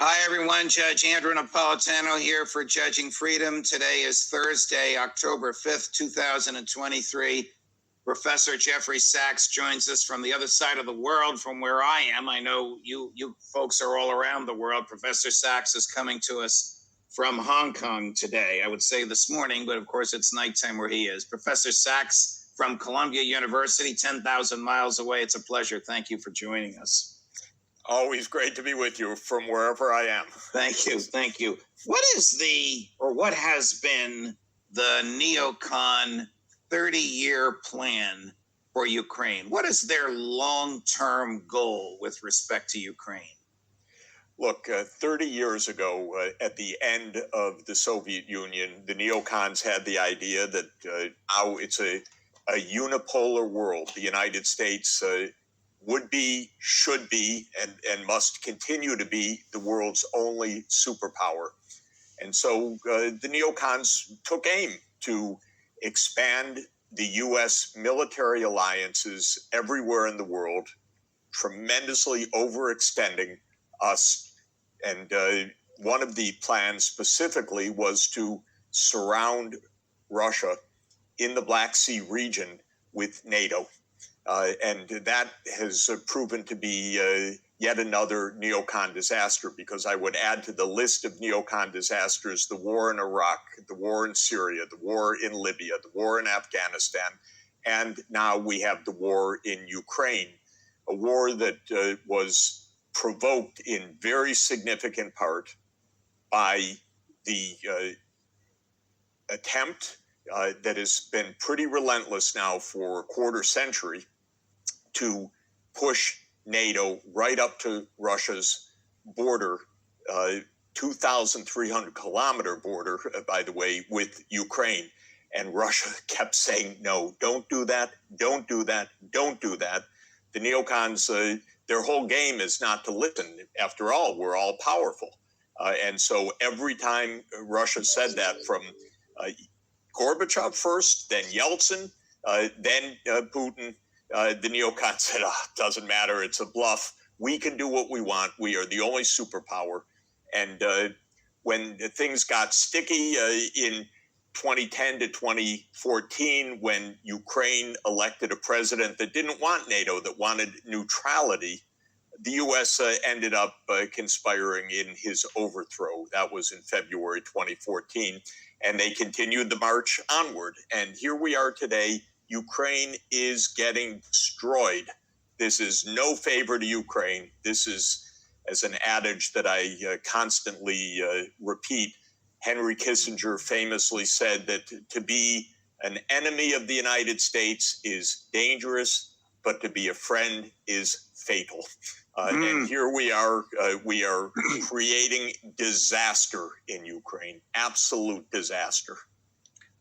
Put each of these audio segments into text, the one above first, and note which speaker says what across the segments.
Speaker 1: Hi, everyone. Judge Andrew Napolitano here for Judging Freedom. Today is Thursday, October 5th, 2023. Professor Jeffrey Sachs joins us from the other side of the world from where I am. I know you folks are all around the world. Professor Sachs is coming to us from Hong Kong today. I would say this morning, but of course it's nighttime where he is. Professor Sachs from Columbia University, 10,000 miles away. It's a pleasure. Thank you for joining us.
Speaker 2: Always great to be with you from wherever I am.
Speaker 1: Thank you. Thank you. What has been the neocon 30-year plan for Ukraine? What is their long-term goal with respect to Ukraine?
Speaker 2: Look, 30 years ago, at the end of the Soviet Union, the neocons had the idea that now it's a unipolar world. The United States would be, should be, and must continue to be the world's only superpower. And so the neocons took aim to expand the U.S. military alliances everywhere in the world, tremendously overextending us. And one of the plans specifically was to surround Russia in the Black Sea region with NATO. And that has proven to be yet another neocon disaster, because I would add to the list of neocon disasters the war in Iraq, the war in Syria, the war in Libya, the war in Afghanistan, and now we have the war in Ukraine, a war that was provoked in very significant part by the attempt that has been pretty relentless now for a quarter century to push NATO right up to Russia's border, 2,300-kilometer border, by the way, with Ukraine. And Russia kept saying, no, don't do that, don't do that, don't do that. The neocons, their whole game is not to listen. After all, we're all powerful. And so every time Russia said that, from Gorbachev first, then Yeltsin, then Putin, the neocons said, doesn't matter, it's a bluff. We can do what we want. We are the only superpower. And when things got sticky in 2010 to 2014, when Ukraine elected a president that didn't want NATO, that wanted neutrality, the U.S. ended up conspiring in his overthrow. That was in February 2014. And they continued the march onward. And here we are today. Ukraine is getting destroyed. This is no favor to Ukraine. This is, as an adage that I constantly repeat, Henry Kissinger famously said that to be an enemy of the United States is dangerous, but to be a friend is fatal. And here we are creating disaster in Ukraine, absolute disaster.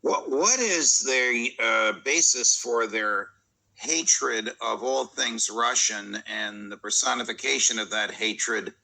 Speaker 1: What is their basis for their hatred of all things Russian and the personification of that hatred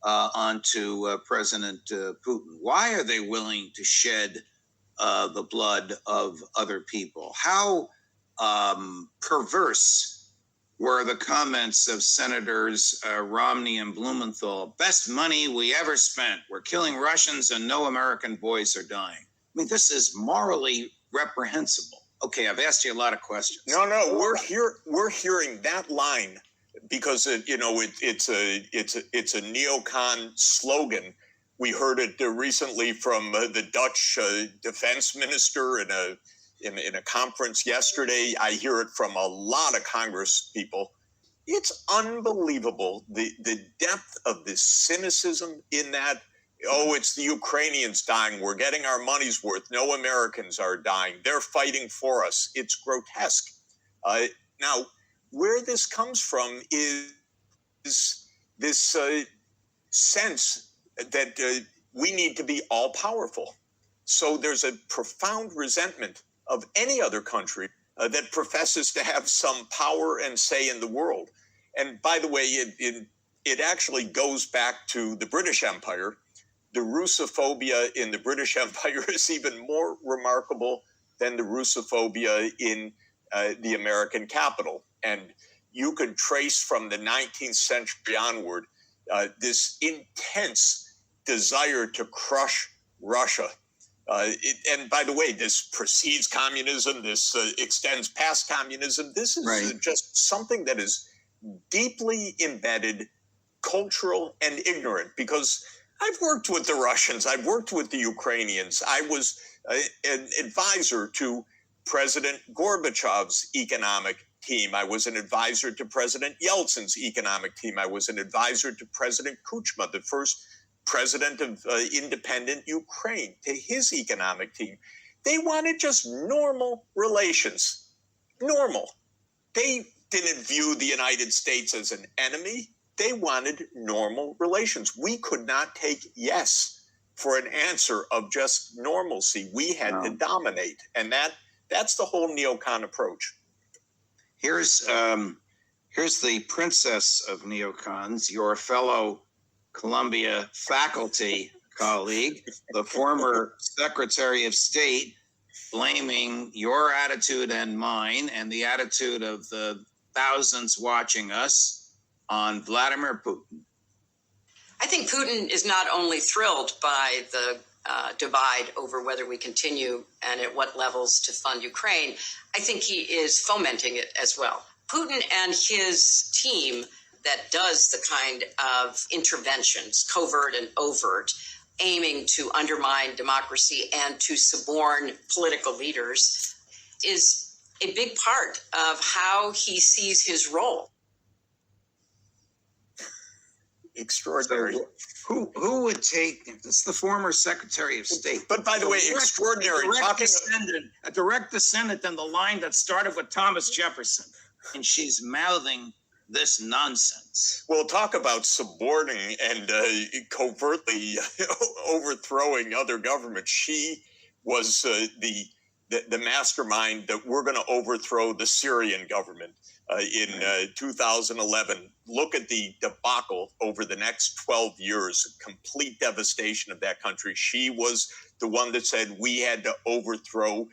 Speaker 1: onto President Putin? Why are they willing to shed the blood of other people? How perverse were the comments of Senators Romney and Blumenthal? Best money we ever spent. We're killing Russians and no American boys are dying. I mean, this is morally reprehensible. Okay, I've asked you a lot of questions.
Speaker 2: No, we're hearing that line because it's a neocon slogan. We heard it recently from the Dutch defense minister in a conference yesterday. I hear it from a lot of Congress people. It's unbelievable the depth of this cynicism in that. Oh, it's the Ukrainians dying. We're getting our money's worth. No Americans are dying. They're fighting for us. It's grotesque. Now, where this comes from is this sense that we need to be all-powerful. So there's a profound resentment of any other country that professes to have some power and say in the world. And by the way, it actually goes back to the British Empire. The Russophobia in the British Empire is even more remarkable than the Russophobia in the American capital. And you could trace from the 19th century onward this intense desire to crush Russia. And by the way, this precedes communism. This extends past communism. This is just something that is deeply embedded, cultural and ignorant, because I've worked with the Russians. I've worked with the Ukrainians. I was an advisor to President Gorbachev's economic team. I was an advisor to President Yeltsin's economic team. I was an advisor to President Kuchma, the first president of independent Ukraine, to his economic team. They wanted just normal relations. Normal. They didn't view the United States as an enemy. They wanted normal relations. We could not take yes for an answer of just normalcy. We had to dominate. And that's the whole neocon approach.
Speaker 1: Here's the princess of neocons, your fellow Columbia faculty colleague, the former Secretary of State, blaming your attitude and mine and the attitude of the thousands watching us on Vladimir Putin.
Speaker 3: I think Putin is not only thrilled by the divide over whether we continue and at what levels to fund Ukraine, I think he is fomenting it as well. Putin and his team that does the kind of interventions, covert and overt, aiming to undermine democracy and to suborn political leaders, is a big part of how he sees his role.
Speaker 2: Extraordinary.
Speaker 1: So who would take, it's the former Secretary of State.
Speaker 2: But by the way, extraordinary.
Speaker 1: A direct descendant in the line that started with Thomas Jefferson. And she's mouthing this nonsense.
Speaker 2: Well, talk about suborning and covertly overthrowing other governments. She was the mastermind that we're going to overthrow the Syrian government in 2011. Look at the debacle over the next 12 years, complete devastation of that country. She was the one that said we had to overthrow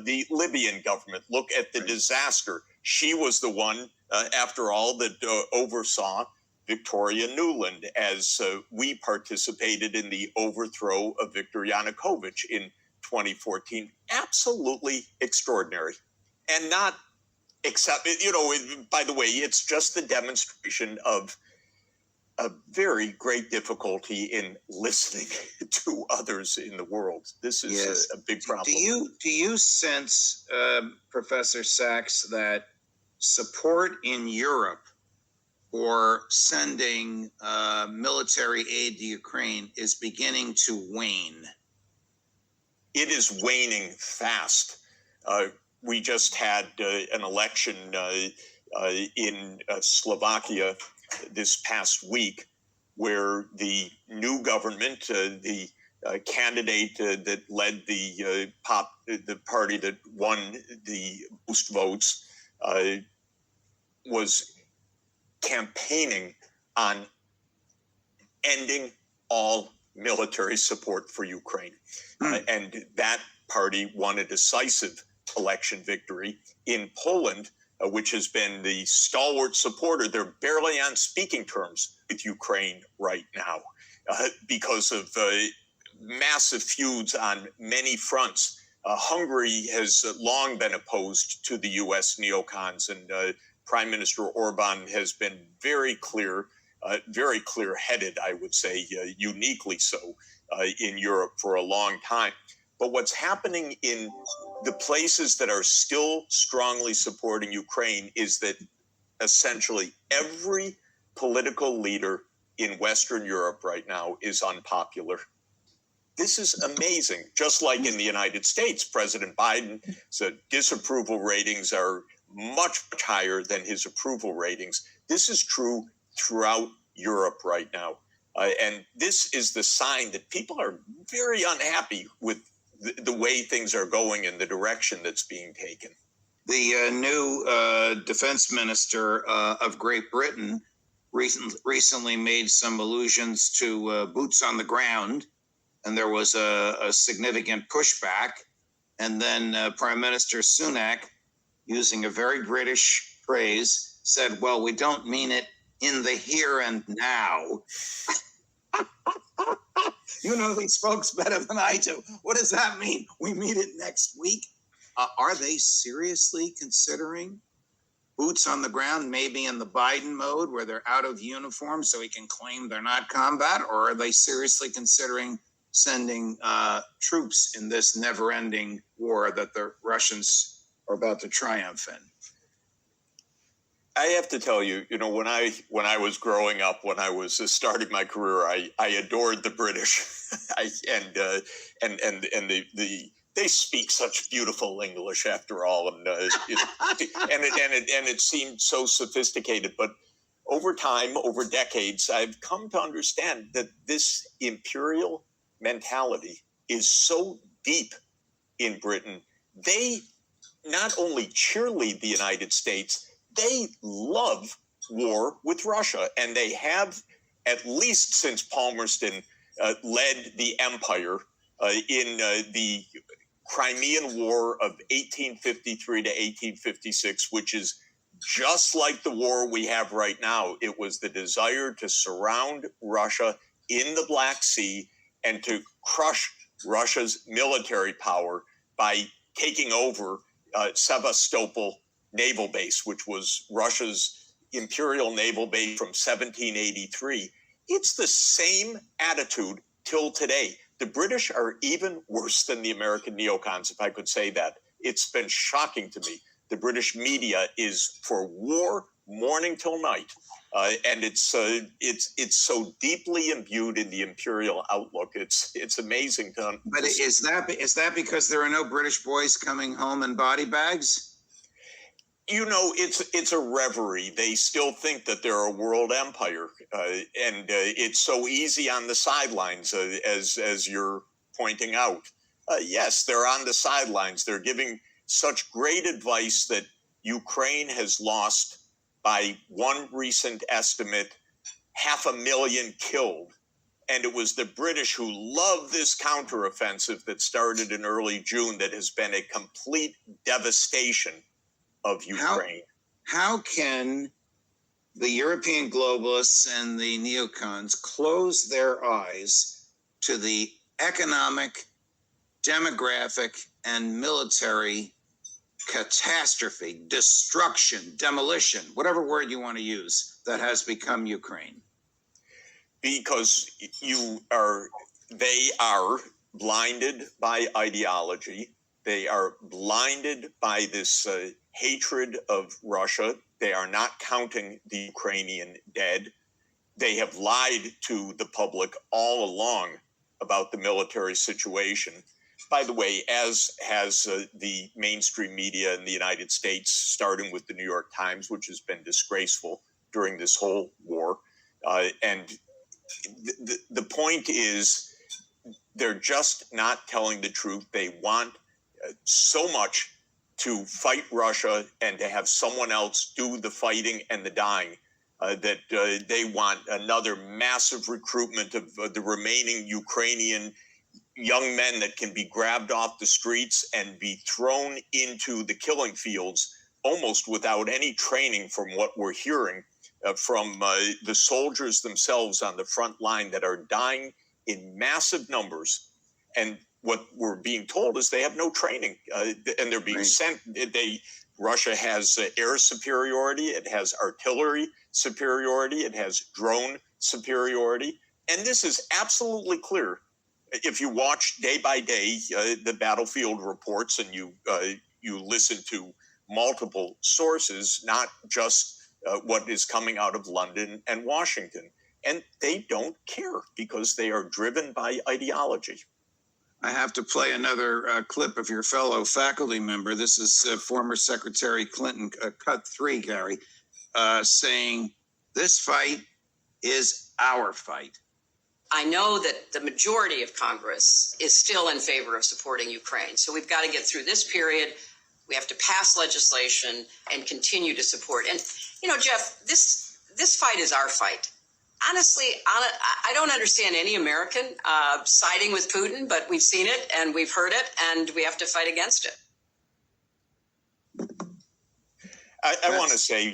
Speaker 2: the Libyan government. Look at the disaster. She was the one, after all, that oversaw Victoria Nuland as we participated in the overthrow of Viktor Yanukovych in 2014. Absolutely extraordinary. And not except, by the way, it's just the demonstration of a very great difficulty in listening to others in the world. This is a big problem.
Speaker 1: Do you sense, Professor Sachs, that support in Europe for sending military aid to Ukraine is beginning to wane?
Speaker 2: It is waning fast. We just had an election in Slovakia this past week, where the new government, the candidate that led the party that won the most votes, was campaigning on ending all military support for Ukraine. And that party won a decisive election victory. In Poland, which has been the stalwart supporter, they're barely on speaking terms with Ukraine right now because of massive feuds on many fronts. Hungary has long been opposed to the U.S. neocons, and Prime Minister Orban has been very clear-headed, I would say, uniquely so in Europe for a long time. But what's happening in the places that are still strongly supporting Ukraine is that essentially every political leader in Western Europe right now is unpopular. This is amazing. Just like in the United States, President Biden's disapproval ratings are much higher than his approval ratings. This is true throughout Europe right now. And this is the sign that people are very unhappy with the way things are going and the direction that's being taken.
Speaker 1: The new defense minister of Great Britain recently made some allusions to boots on the ground, and there was a significant pushback. And then Prime Minister Sunak, using a very British phrase, said, well, we don't mean it in the here and now. You know these folks better than I do. What does that mean? We meet it next week? Are they seriously considering boots on the ground, maybe in the Biden mode where they're out of uniform so he can claim they're not combat? Or are they seriously considering sending troops in this never-ending war that the Russians are about to triumph in?
Speaker 2: I have to tell you, you know, when I was growing up, when I was starting my career, I adored the British, they speak such beautiful English after all, and it seemed so sophisticated. But over time, over decades, I've come to understand that this imperial mentality is so deep in Britain. They not only cheerlead the United States, they love war with Russia, and they have, at least since Palmerston led the empire in the Crimean War of 1853 to 1856, which is just like the war we have right now. It was the desire to surround Russia in the Black Sea and to crush Russia's military power by taking over Sevastopol naval base, which was Russia's imperial naval base from 1783. It's the same attitude till today. The British are even worse than the American neocons, if I could say that. It's been shocking to me. The British media is for war morning till night, and it's so deeply imbued in the imperial outlook. It's amazing to.
Speaker 1: But is that because there are no British boys coming home in body bags?
Speaker 2: You know, it's a reverie. They still think that they're a world empire, and it's so easy on the sidelines, as you're pointing out. Yes, they're on the sidelines. They're giving such great advice that Ukraine has lost, by one recent estimate, 500,000 killed. And it was the British who loved this counteroffensive that started in early June that has been a complete devastation of Ukraine.
Speaker 1: How can the European globalists and the neocons close their eyes to the economic, demographic, and military catastrophe, destruction, demolition, whatever word you want to use, that has become Ukraine?
Speaker 2: Because they are blinded by ideology. They are blinded by this hatred of Russia. They are not counting the Ukrainian dead. They have lied to the public all along about the military situation. By the way, as has the mainstream media in the United States, starting with the New York Times, which has been disgraceful during this whole war. And the point is, they're just not telling the truth. They want so much to fight Russia and to have someone else do the fighting and the dying, that they want another massive recruitment of the remaining Ukrainian young men that can be grabbed off the streets and be thrown into the killing fields almost without any training, from what we're hearing from the soldiers themselves on the front line that are dying in massive numbers. And what we're being told is they have no training, and they're being sent. Russia has air superiority, it has artillery superiority, it has drone superiority, and this is absolutely clear. If you watch day by day the battlefield reports, and you listen to multiple sources, not just what is coming out of London and Washington, and they don't care because they are driven by ideology.
Speaker 1: I have to play another clip of your fellow faculty member. This is former Secretary Clinton, cut 3, Gary, saying, "This fight is our fight."
Speaker 3: I know that the majority of Congress is still in favor of supporting Ukraine. So we've got to get through this period. We have to pass legislation and continue to support. And, you know, Jeff, this fight is our fight. Honestly, I don't understand any American siding with Putin, but we've seen it and we've heard it, and we have to fight against it.
Speaker 2: I want to say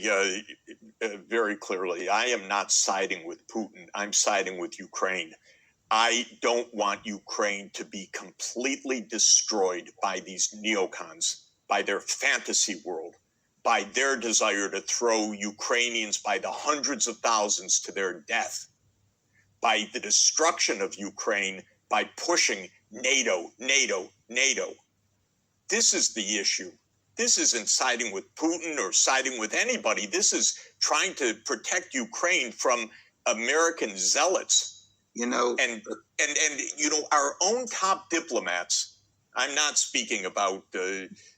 Speaker 2: very clearly, I am not siding with Putin. I'm siding with Ukraine. I don't want Ukraine to be completely destroyed by these neocons, by their fantasy world, by their desire to throw Ukrainians by the hundreds of thousands to their death, by the destruction of Ukraine, by pushing NATO. This is the issue. This isn't siding with Putin or siding with anybody. This is trying to protect Ukraine from American zealots. And our own top diplomats. I'm not speaking about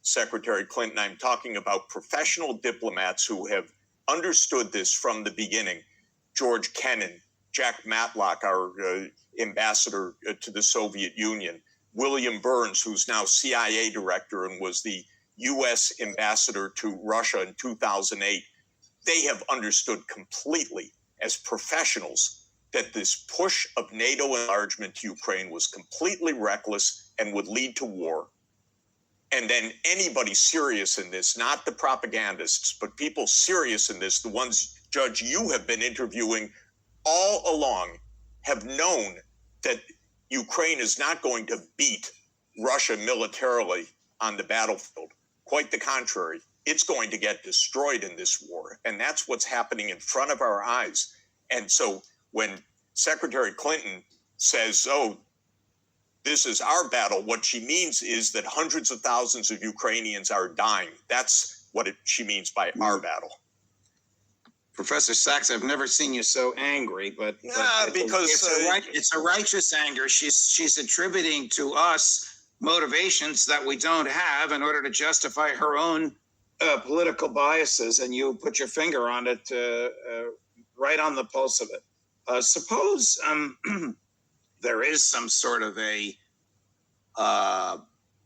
Speaker 2: Secretary Clinton. I'm talking about professional diplomats who have understood this from the beginning. George Kennan, Jack Matlock, our ambassador to the Soviet Union, William Burns, who's now CIA director and was the U.S. ambassador to Russia in 2008. They have understood completely as professionals that this push of NATO enlargement to Ukraine was completely reckless and would lead to war. And then anybody serious in this, not the propagandists, but people serious in this, the ones, Judge, you have been interviewing all along, have known that Ukraine is not going to beat Russia militarily on the battlefield. Quite the contrary. It's going to get destroyed in this war. And that's what's happening in front of our eyes. And so when Secretary Clinton says, oh, this is our battle, what she means is that hundreds of thousands of Ukrainians are dying. That's what she means by our battle.
Speaker 1: Professor Sachs, I've never seen you so angry, but it's a righteous anger. She's attributing to us motivations that we don't have in order to justify her own political biases, and you put your finger on it, right on the pulse of it. Suppose there is some sort of a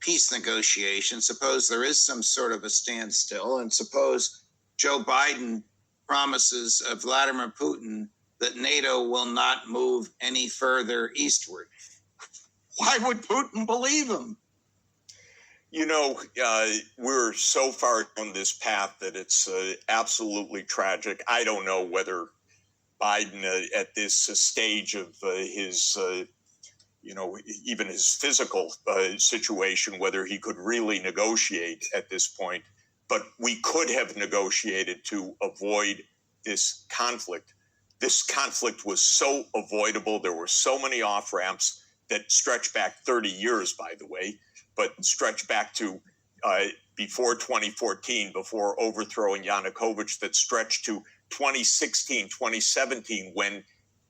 Speaker 1: peace negotiation. Suppose there is some sort of a standstill, and suppose Joe Biden promises Vladimir Putin that NATO will not move any further eastward. Why would Putin believe him?
Speaker 2: We're so far down this path that it's absolutely tragic. I don't know whether Biden at this stage of his, even his physical situation, whether he could really negotiate at this point. But we could have negotiated to avoid this conflict. This conflict was so avoidable. There were so many off-ramps that stretch back 30 years, by the way, but stretch back to before 2014, before overthrowing Yanukovych, that stretched to 2016, 2017, when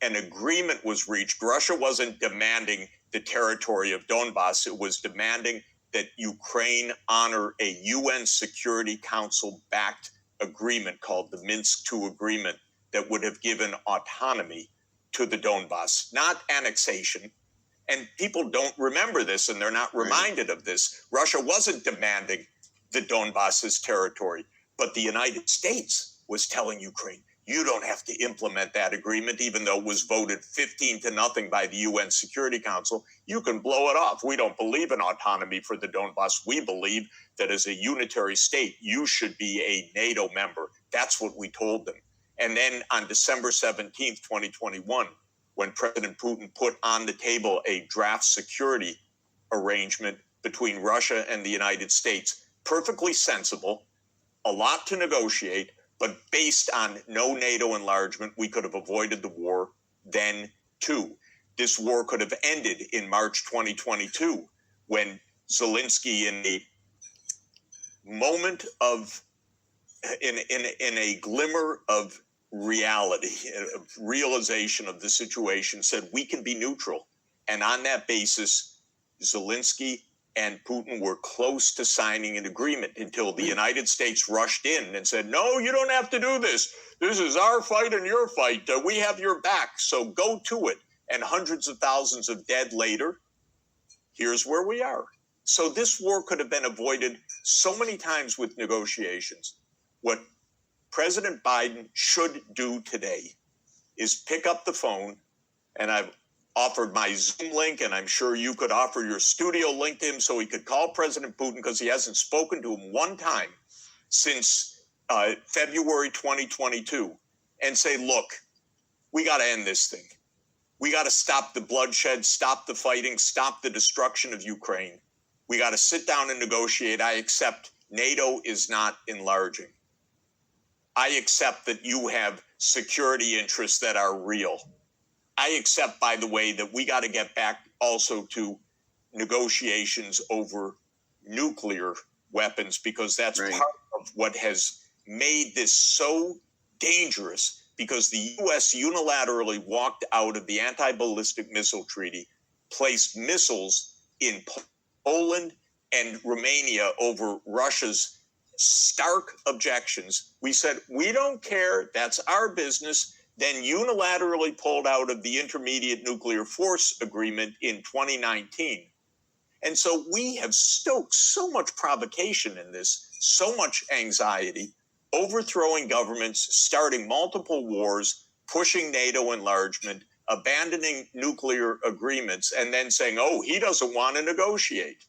Speaker 2: an agreement was reached. Russia wasn't demanding the territory of Donbass. It was demanding that Ukraine honor a UN Security Council-backed agreement called the Minsk II Agreement that would have given autonomy to the Donbass, not annexation. And people don't remember this, and they're not reminded of this. Russia wasn't demanding the Donbass's territory, but the United States was telling Ukraine, you don't have to implement that agreement, even though it was voted 15-0 by the UN Security Council. You can blow it off. We don't believe in autonomy for the Donbass. We believe that as a unitary state, you should be a NATO member. That's what we told them. And then on December 17th, 2021, when President Putin put on the table a draft security arrangement between Russia and the United States, perfectly sensible, a lot to negotiate, but based on no NATO enlargement, we could have avoided the war then, too. This war could have ended in March 2022 when Zelensky, in a moment of, in a glimmer of reality, of realization of the situation, said we can be neutral. And on that basis, Zelensky and Putin were close to signing an agreement until the United States rushed in and said, no, you don't have to do this. This is our fight and your fight. We have your back, so go to it. And hundreds of thousands of dead later, here's where we are. So this war could have been avoided so many times with negotiations. What President Biden should do today is pick up the phone, and I've offered my Zoom link, and I'm sure you could offer your studio link to him so he could call President Putin, because he hasn't spoken to him one time since February 2022. and say, look, we got to end this thing. We got to stop the bloodshed, stop the fighting, stop the destruction of Ukraine. We got to sit down and negotiate. I accept NATO is not enlarging. I accept that you have security interests that are real. I accept, by the way, that we got to get back also to negotiations over nuclear weapons, because that's
Speaker 1: Right.
Speaker 2: part of what has made this so dangerous, because the U.S. unilaterally walked out of the anti-ballistic missile treaty, placed missiles in Poland and Romania over Russia's stark objections. We said, we don't care, that's our business, then unilaterally pulled out of the Intermediate Nuclear Force Agreement in 2019. And so we have stoked so much provocation in this, so much anxiety, overthrowing governments, starting multiple wars, pushing NATO enlargement, abandoning nuclear agreements, and then saying, oh, he doesn't want to negotiate.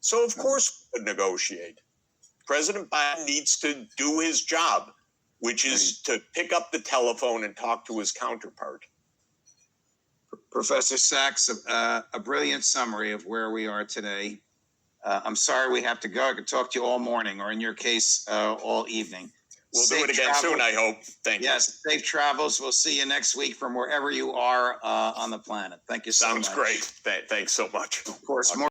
Speaker 2: So of course we would negotiate. President Biden needs to do his job, which is to pick up the telephone and talk to his counterpart.
Speaker 1: Professor Sachs, a brilliant summary of where we are today. I'm sorry we have to go. I could talk to you all morning, or in your case, all evening.
Speaker 2: We'll
Speaker 1: Safe
Speaker 2: do it again
Speaker 1: travels.
Speaker 2: soon, I hope. Thank you.
Speaker 1: Yes, safe travels. We'll see you next week from wherever you are on the planet. Thank you so much.
Speaker 2: Sounds great. Thanks so much.
Speaker 1: Of course, more